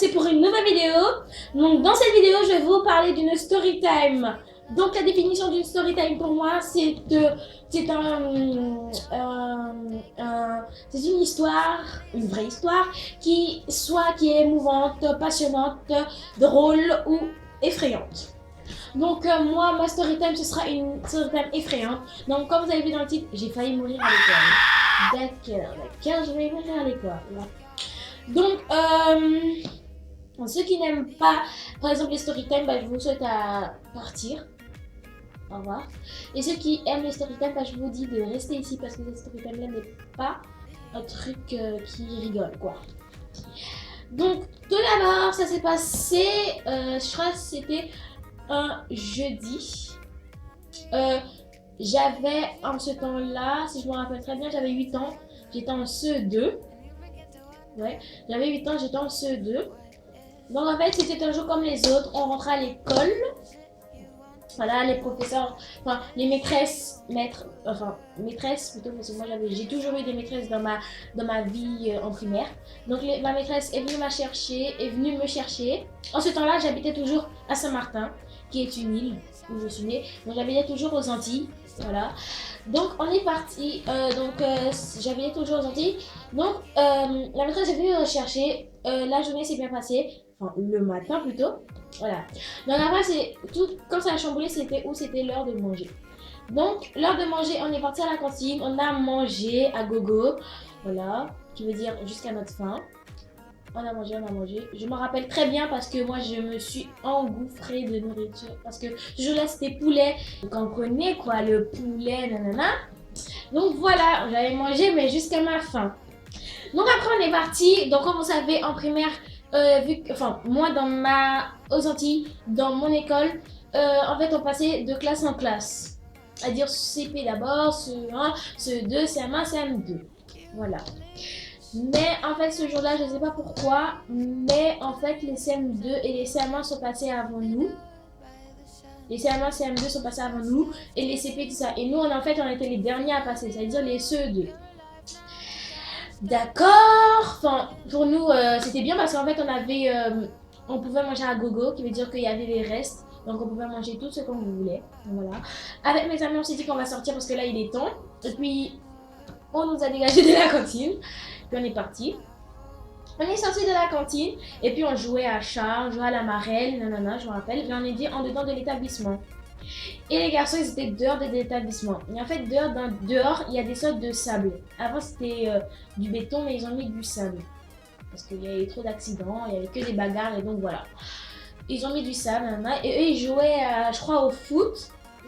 c'est pour une nouvelle vidéo. Donc dans cette vidéo, je vais vous parler d'une story time. Donc la définition d'une story time pour moi, c'est une histoire, une vraie histoire, qui est émouvante, passionnante, drôle ou effrayante. Donc moi, ma story time, ce sera une story time effrayante. Donc comme vous avez vu dans le titre, j'ai failli mourir à l'école. D'accord, je vais mourir à l'école. Donc, ceux qui n'aiment pas, par exemple, les story time, je vous souhaite à partir. Au revoir. Et ceux qui aiment les story time, je vous dis de rester ici parce que cette story time là n'est pas un truc qui rigole, quoi. Donc, tout d'abord, ça s'est passé, je crois que c'était un jeudi. J'avais, en ce temps-là, si je me rappelle très bien, j'avais 8 ans. J'étais en CE2. Ouais, j'avais 8 ans, j'étais en CE2. Donc en fait, c'était un jour comme les autres. On rentrait à l'école. Voilà, les professeurs, enfin les maîtresses, maîtresses plutôt, parce que moi j'ai toujours eu des maîtresses dans ma vie en primaire. Donc ma maîtresse est venue me chercher. En ce temps-là, j'habitais toujours à Saint-Martin, qui est une île où je suis née. Donc j'habitais toujours aux Antilles, voilà. Donc on est parti, j'habitais toujours aux Antilles. Donc la maîtresse est venue me chercher. La journée s'est bien passée, enfin le matin plutôt. Voilà. Donc après, c'est tout, quand ça a chamboulé, c'était l'heure de manger. Donc, l'heure de manger, on est parti à la cantine, on a mangé à gogo. Voilà, qui veut dire jusqu'à notre faim. On a mangé. Je me rappelle très bien parce que moi, je me suis engouffrée de nourriture. Parce que ce jour-là, c'était poulet. Vous comprenez quoi, le poulet, nanana. Donc voilà, j'avais mangé, mais jusqu'à ma faim. Donc après, on est parti. Donc, comme vous savez, en primaire, moi aux Antilles, dans mon école, en fait on passait de classe en classe. C'est-à-dire CP d'abord, CE1, CE2, CM1, CM2. Voilà. Mais en fait ce jour-là, je ne sais pas pourquoi, mais en fait les CM2 et les CM1 sont passés avant nous. Les CM1, CM2 sont passés avant nous et les CP tout ça. Et nous on était les derniers à passer, c'est-à-dire les CE2. D'accord. Enfin, pour nous, c'était bien parce qu'en fait, on pouvait manger à gogo, qui veut dire qu'il y avait les restes. Donc, on pouvait manger tout ce qu'on voulait. Donc, voilà. Avec mes amis, on s'est dit qu'on va sortir parce que là, il est temps. Et puis, on nous a dégagés de la cantine. Puis, on est parti. On est sorti de la cantine. Et puis, on jouait à chat, on jouait à la marelle, nanana, je me rappelle. Mais on est dit en dedans de l'établissement. Et les garçons, ils étaient dehors de l'établissement. Et en fait, dehors, il y a des sortes de sable. Avant, c'était du béton, mais ils ont mis du sable. Parce qu'il y avait trop d'accidents, il n'y avait que des bagarres, et donc voilà. Ils ont mis du sable, et eux, ils jouaient, je crois, au foot.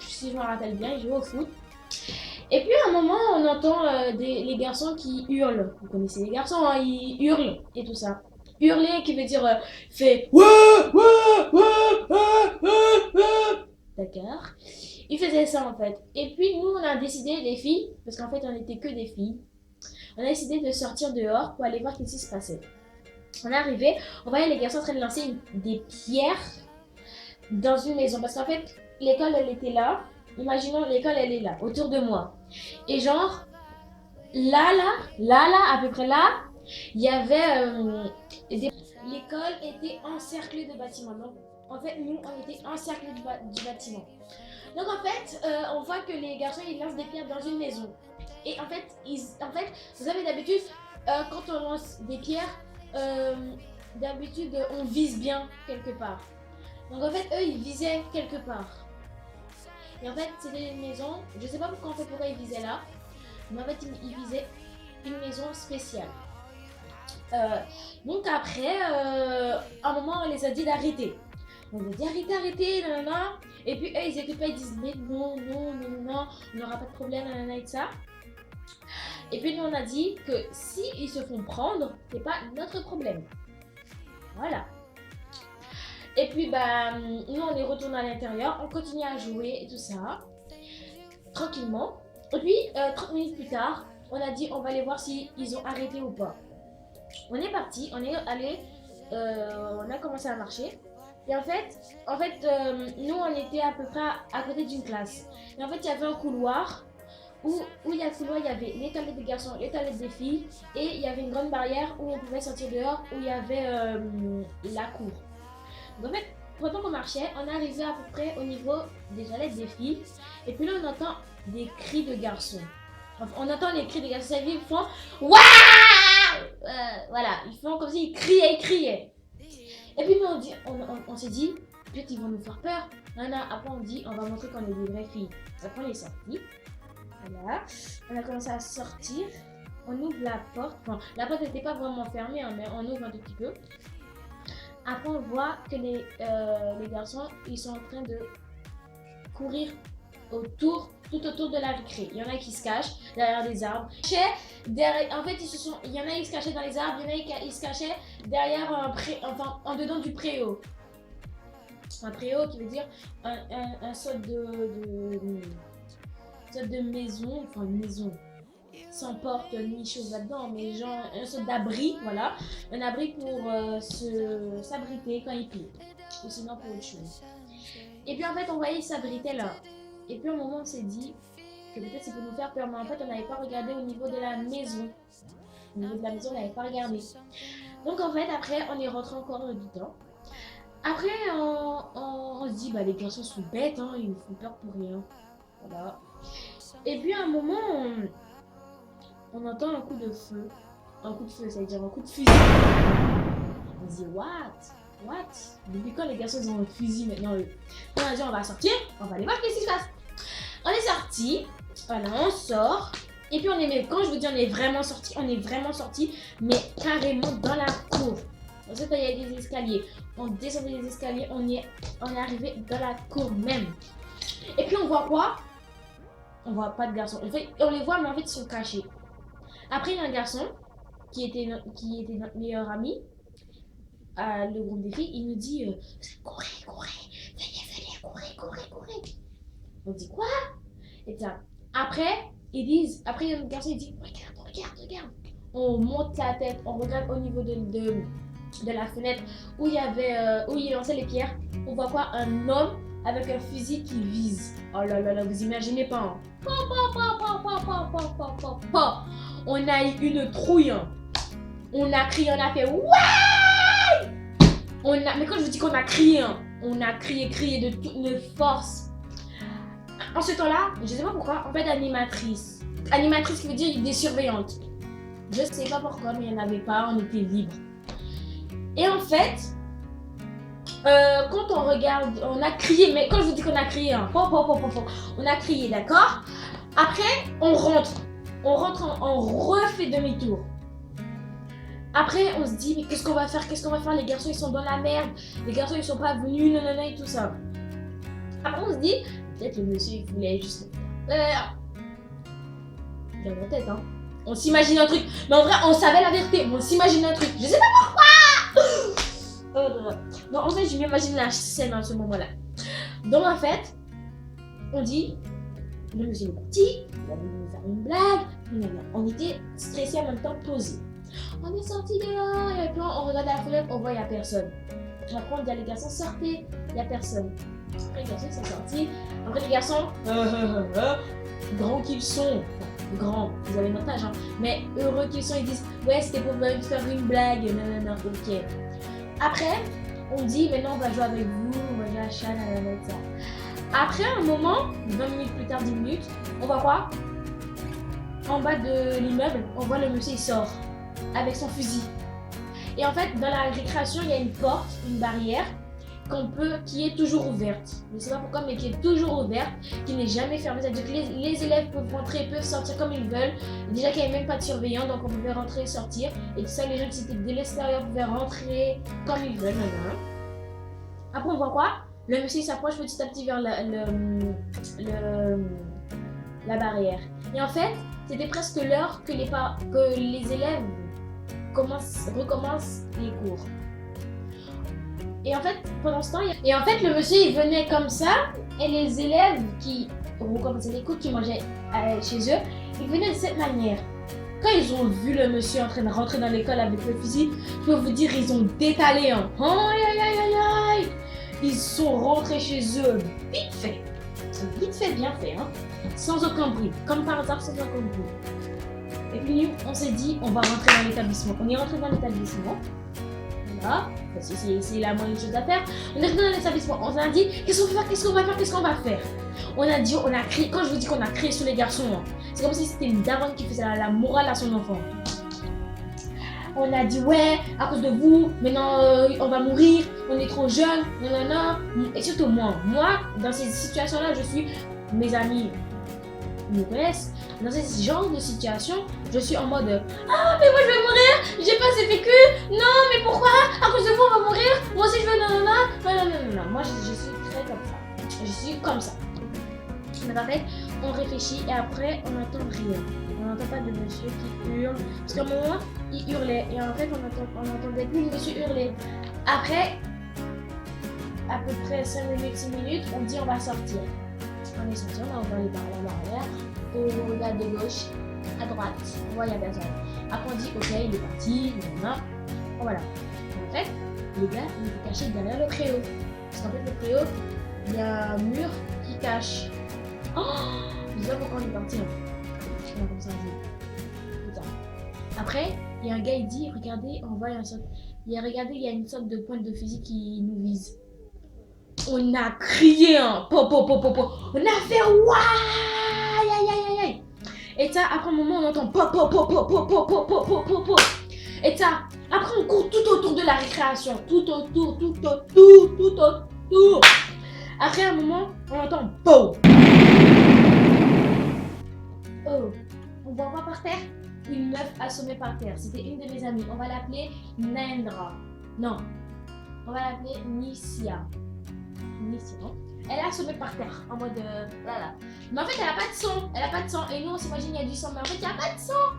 Si je me rappelle bien, ils jouaient au foot. Et puis, à un moment, on entend les garçons qui hurlent. Vous connaissez les garçons, hein, ils hurlent, et tout ça. Hurler, qui veut dire, fait... D'accord. Il faisait ça en fait. Et puis nous, on a décidé, les filles, parce qu'en fait on n'était que des filles, on a décidé de sortir dehors pour aller voir ce qui se passait. On est arrivé, on voyait les garçons en train de lancer des pierres dans une maison. Parce qu'en fait, l'école elle était là. Imaginons l'école elle est là, autour de moi. Et genre, là, à peu près là, il y avait l'école était encerclée de bâtiments. Donc, en fait, nous, on était encerclés du bâtiment. Donc, en fait, on voit que les garçons, ils lancent des pierres dans une maison. Et en fait, vous savez, d'habitude, quand on lance des pierres, d'habitude, on vise bien quelque part. Donc, en fait, eux, ils visaient quelque part. Et en fait, c'était une maison, je sais pas pourquoi ils visaient là, mais en fait, ils visaient une maison spéciale. Donc après, à un moment, on les a dit d'arrêter. On les a dit arrêtez, nanana. Et puis eux, ils étaient pas, ils disent mais non, on n'aura pas de problème, nanana et tout ça. Et puis nous, on a dit que si ils se font prendre, c'est pas notre problème. Voilà. Et puis nous, on est retourné à l'intérieur, on continue à jouer et tout ça, tranquillement. Et puis 30 minutes plus tard, on a dit on va aller voir si ils ont arrêté ou pas. On est parti, on est allé, on a commencé à marcher. Et en fait, nous on était à peu près à côté d'une classe. Et en fait, il y avait un couloir où il y a le couloir, il y avait les toilettes des garçons, les toilettes des filles, et il y avait une grande barrière où on pouvait sortir dehors, où il y avait la cour. Donc en fait, pendant qu'on marchait, on arrivait à peu près au niveau des toilettes des filles, et puis là on entend des cris de garçons. Enfin, on entend les cris des garçons, c'est-à-dire ils font waouh, voilà, ils font comme s'ils criaient. Et puis nous on s'est dit, peut-être ils vont nous faire peur. Non, après on dit, on va montrer qu'on est des vraies filles. Après on est sortis. Voilà, on a commencé à sortir, on ouvre la porte, enfin la porte n'était pas vraiment fermée, hein, mais on ouvre un tout petit peu. Après on voit que les garçons, ils sont en train de courir tout autour de la récré. Il y en a qui se cachent derrière des arbres. En fait, il y en a qui se cachaient dans les arbres, il y en a qui se cachaient derrière en dedans du préau. Un préau qui veut dire un sorte de maison, enfin une maison sans porte ni chose là-dedans, mais genre un sorte d'abri, voilà, un abri pour s'abriter quand il pleut, ou sinon pour autre chose. Et puis en fait on voyait s'abriter là, et puis au moment on s'est dit que peut-être c'est pour nous faire peur, mais en fait on n'avait pas regardé au niveau de la maison. Au niveau de la maison on n'avait pas regardé. Donc en fait après on est rentré encore dedans. Après on se dit bah les garçons sont bêtes, hein, ils nous font peur pour rien. Voilà. Et puis à un moment, on entend un coup de feu. Un coup de feu, ça veut dire un coup de fusil. On se dit, what? Depuis quand les garçons ils ont un fusil maintenant eux? On a dit, on va sortir, on va aller voir qu'est-ce qui se passe. On est sorti, voilà, on sort. Et puis quand je vous dis on est vraiment sorti, mais carrément dans la cour. Ensuite, il y a des escaliers. On descendait les escaliers, on est arrivé dans la cour même. Et puis on voit quoi? On voit pas de garçons. En fait, on les voit, mais en fait, ils sont cachés. Après, il y a un garçon qui était notre meilleur ami, le groupe des filles. Il nous dit courez, venez, courez. On dit quoi? Et ça. Après, il y a un garçon, il dit regarde. On monte la tête, on regarde au niveau de la fenêtre où il lançait les pierres. On voit quoi? Un homme avec un fusil qui vise. Oh là là, vous imaginez pas, hein. On a eu une trouille. On a crié, on a fait ouais. Mais quand je vous dis qu'on a crié, hein, on a crié de toute notre force. En ce temps-là, je sais pas pourquoi, en fait animatrice qui veut dire des surveillantes. Je sais pas pourquoi, mais il n'y en avait pas, on était libre. Et en fait, quand on regarde, on a crié, mais quand je vous dis qu'on a crié, hein, on a crié, d'accord? Après, on rentre, on refait demi-tour. Après, on se dit, mais qu'est-ce qu'on va faire? Les garçons, ils sont dans la merde. Les garçons, ils sont pas venus, non, et tout ça. Après, on se dit, peut-être le monsieur, il voulait juste... Dans ma tête, hein. On s'imagine un truc. Mais en vrai, on savait la vérité, mais on s'imagine un truc. Je sais pas pourquoi. Non, en fait, je m'imagine la scène à ce moment-là. Donc, en fait, on dit, le monsieur est parti, il a voulu nous faire une blague. On était stressés en même temps, posés. On est sortis dehors, et puis on regarde à la fenêtre, on voit, il n'y a personne. Après, on dit à les garçons, sortez, il n'y a personne. Après, les garçons sont sortis. Après, les garçons, grands qu'ils sont, grands, vous avez notre âge, hein, mais heureux qu'ils sont, ils disent, ouais, c'était pour me faire une blague, non, ok. Après, on dit, maintenant, on va jouer avec vous, on va jouer à chat, ça. Après, un moment, 20 minutes plus tard, 10 minutes, on voit quoi? En bas de l'immeuble, on voit le monsieur, il sort avec son fusil. Et en fait, dans la récréation, il y a une porte, une barrière qui est toujours ouverte. Je ne sais pas pourquoi, mais qui est toujours ouverte, qui n'est jamais fermée. C'est-à-dire que les élèves peuvent rentrer, peuvent sortir comme ils veulent. Déjà qu'il n'y avait même pas de surveillant, donc on pouvait rentrer et sortir. Et tout ça, les gens qui étaient de l'extérieur pouvaient rentrer comme ils veulent. Après, on voit quoi? Le monsieur s'approche petit à petit vers la barrière. Et en fait, c'était presque l'heure que les élèves recommencent les cours. Et en fait, pendant ce temps, le monsieur il venait comme ça, et les élèves qui recommençaient les cours, qui mangeaient chez eux, ils venaient de cette manière. Quand ils ont vu le monsieur en train de rentrer dans l'école avec le fusil, je peux vous dire, ils ont détalé, hein. Ils sont rentrés chez eux vite fait. C'est vite fait, bien fait, hein. Sans aucun bruit. Comme par hasard, sans aucun bruit. Et puis, on s'est dit, on va rentrer dans l'établissement. On est rentré dans l'établissement. Voilà. Parce que c'est la moindre chose à faire. On est rentré dans l'établissement. On a dit, qu'est-ce qu'on va faire, qu'est-ce qu'on va faire, qu'est-ce qu'on va faire. On a dit, on a crié. Quand je vous dis qu'on a crié sur les garçons, hein, c'est comme si c'était une daronne qui faisait la morale à son enfant. On a dit, ouais, à cause de vous, maintenant on va mourir, on est trop jeunes, non. Et surtout moi, dans ces situations-là, je suis, mes amis me connaissent, dans ce genre de situation, je suis en mode, ah, mais moi je vais mourir, j'ai pas assez vécu, non, mais pourquoi, à cause de vous on va mourir, moi aussi je veux non. Moi je suis très comme ça, je suis comme ça. Mais en fait, on réfléchit et après on n'entend rien. On n'entend pas de monsieur qui hurle. Parce qu'à un moment, il hurlait. Et en fait, on n'entendait plus le monsieur hurler. Après, à peu près 5 minutes, 6 minutes, on dit on va sortir. On est sorti, on va aller par là, l'arrière. On regarde de gauche, à droite. On voit, il y a personne. Après, on dit ok, il est parti. Voilà. Et en fait, le gars, il est caché derrière le préau. Parce qu'en fait, le préau, il y a un mur qui cache. Oh, je sais pas pourquoi on est parti. Comme ça, après, il y a un gars, il dit, regardez, on voit il y a une sorte de pointe de fusil qui nous vise. On a crié, hein, on a fait aïe. Et ça, après un moment, on entend Et ça, après on court tout autour de la récréation, tout autour. Après un moment, on entend Oh, on voit quoi par terre? Une meuf assommée par terre. C'était une de mes amies. On va l'appeler Nendra. Non, on va l'appeler Nissia, non? Elle est assommée par terre, en mode voilà. Mais en fait, elle a pas de sang. Et nous, on s'imagine qu'il y a du sang, mais en fait, il n'y a pas de sang.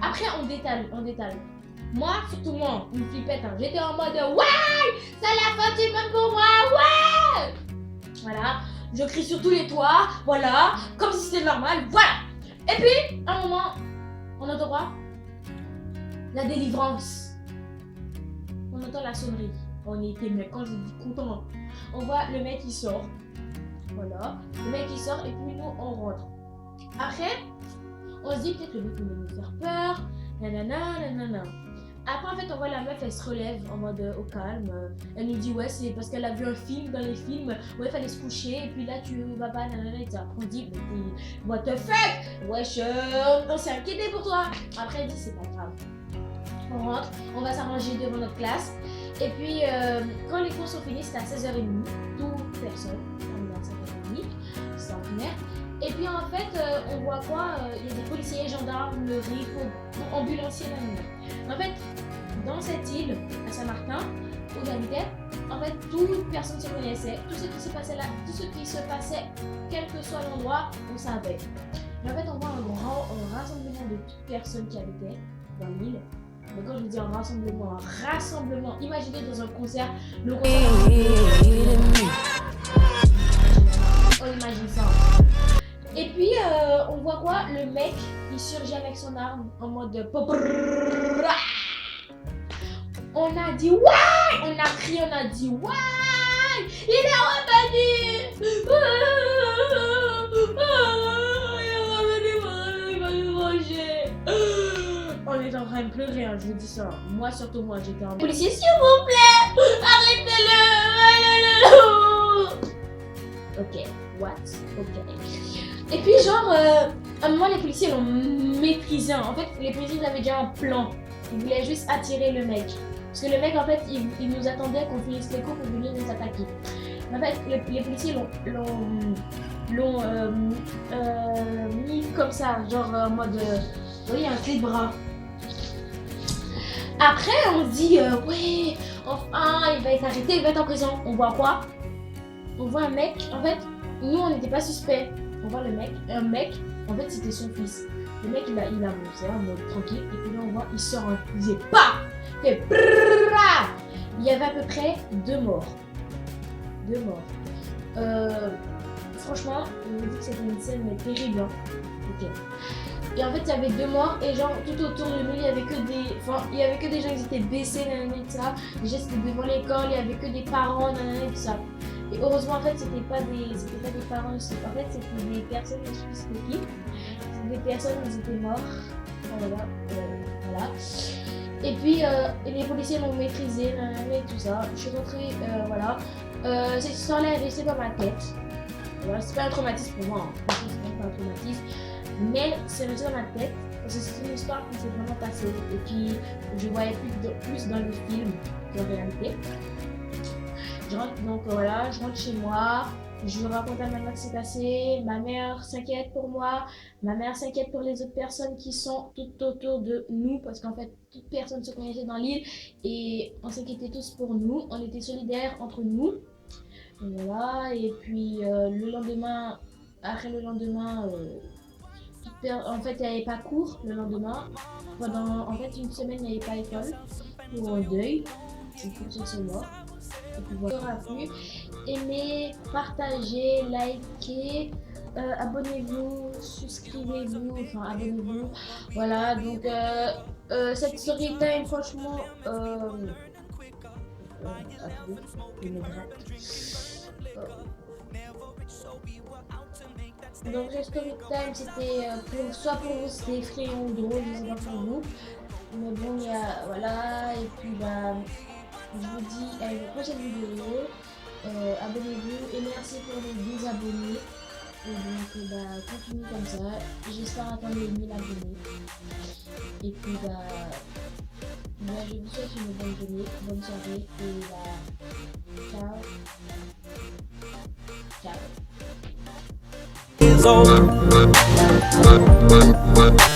Après, on détale. Moi, surtout moi, une flippette, hein. J'étais en mode ouais, c'est la fin du monde pour moi, ouais. Voilà, je crie sur tous les toits, voilà, comme si c'était normal, voilà. Et puis, à un moment, on entend quoi? La délivrance. On entend la sonnerie. On était, mais quand je dis content, on voit le mec qui sort. Voilà, le mec qui sort et puis nous, on rentre. Après, on se dit peut-être le mec va nous faire peur, nanana. Après, en fait, on voit la meuf, elle se relève en mode au calme. Elle nous dit, ouais, c'est parce qu'elle a vu un film, dans les films, ouais, il fallait se coucher, et puis là, tu vas pas, nanana, et ça. On dit, mais what the fuck? Wesh, on s'est inquiété pour toi. Après, elle dit, c'est pas grave. On rentre, on va s'arranger devant notre classe. Et puis, quand les cours sont finis, c'est à 16h30, toute personne, on est à 5h30, c'est ordinaire. Et puis en fait, on voit quoi? Il y a des policiers, gendarmerie, ambulanciers, En fait, dans cette île, à Saint-Martin, où j'habitais, en fait, toute personne se connaissait. Tout ce qui se passait là, tout ce qui se passait, quel que soit l'endroit, on savait. Et en fait, on voit un rassemblement de toutes personnes qui habitaient dans l'île. Mais quand je dis un rassemblement, imaginez dans un concert, le concert. On imagine ça. Et puis, on voit quoi? Le mec, il surgit avec son arme en mode On a dit ouais! On a crié, on a dit ouais! Il est revenu! Il va nous manger! On est en train de pleurer, hein, je vous dis ça. Moi, surtout moi, j'étais en policier, s'il vous plaît! Arrêtez-le! Ok, what? Ok. Et puis genre, à un moment les policiers l'ont maîtrisé. En fait, les policiers avaient déjà un plan. Ils voulaient juste attirer le mec. Parce que le mec, en fait, il nous attendait qu'on finisse les cours pour venir nous attaquer. En fait, les policiers l'ont mis comme ça, genre en mode, vous voyez, un clé de bras. Après, on se dit, ouais, enfin, il va être arrêté, il va être en prison. On voit quoi? On voit un mec, en fait, nous on n'était pas suspects. On voit un mec, en fait c'était son fils. Le mec il a avancé en mode tranquille, et puis là on voit, il sort un fusil, PAH! Fait brrrra! Il y avait à peu près 2 morts. Franchement, je me dis que c'était une scène mais terrible. Hein. Ok. Et en fait il y avait 2 morts, et genre tout autour de nous il y avait que des gens qui étaient baissés, nanana, et tout ça. Déjà c'était devant l'école, il y avait que des parents, nanana, et tout ça. Et heureusement, en fait, c'était pas des parents aussi. En fait, c'était des personnes spécifiques. C'était des personnes, ils étaient morts. Voilà. Voilà. Et puis, les policiers m'ont maîtrisé, et tout ça. Je suis rentrée, voilà. Cette histoire-là est restée dans ma tête. Voilà, c'est pas un traumatisme pour moi, hein. Franchement, c'est pas un traumatisme. Mais c'est resté dans ma tête parce que c'est une histoire qui s'est vraiment passée. Et puis, je voyais plus dans le film qu'en réalité. Je rentre, donc voilà, je rentre chez moi. Je raconte à ma mère ce qui s'est passé. Ma mère s'inquiète pour moi. Ma mère s'inquiète pour les autres personnes qui sont tout autour de nous. Parce qu'en fait, toute personne se connaissait dans l'île. Et on s'inquiétait tous pour nous. On était solidaires entre nous. Voilà. Et puis le lendemain, après le lendemain, en fait, il n'y avait pas cours le lendemain. Pendant en fait une semaine, il n'y avait pas école pour un deuil. C'est tout ce mort. Et puis voilà. Il aura plu. Aimez, partagez, likez, abonnez-vous, souscrivez-vous, enfin abonnez-vous. Voilà, donc cette story time, franchement, attendez, je me gratte. Donc le story time, c'était soit pour vous, c'était effrayant ou drôle, je sais pas pour vous. Mais bon, il y a, voilà, et puis bah, je vous dis à une prochaine vidéo. Abonnez-vous et merci pour les 10 abonnés. Et donc bah, continuez comme ça. J'espère atteindre les 1000 abonnés. Et puis bah, je vous souhaite une bonne journée, bonne soirée et bah, ciao. Ciao.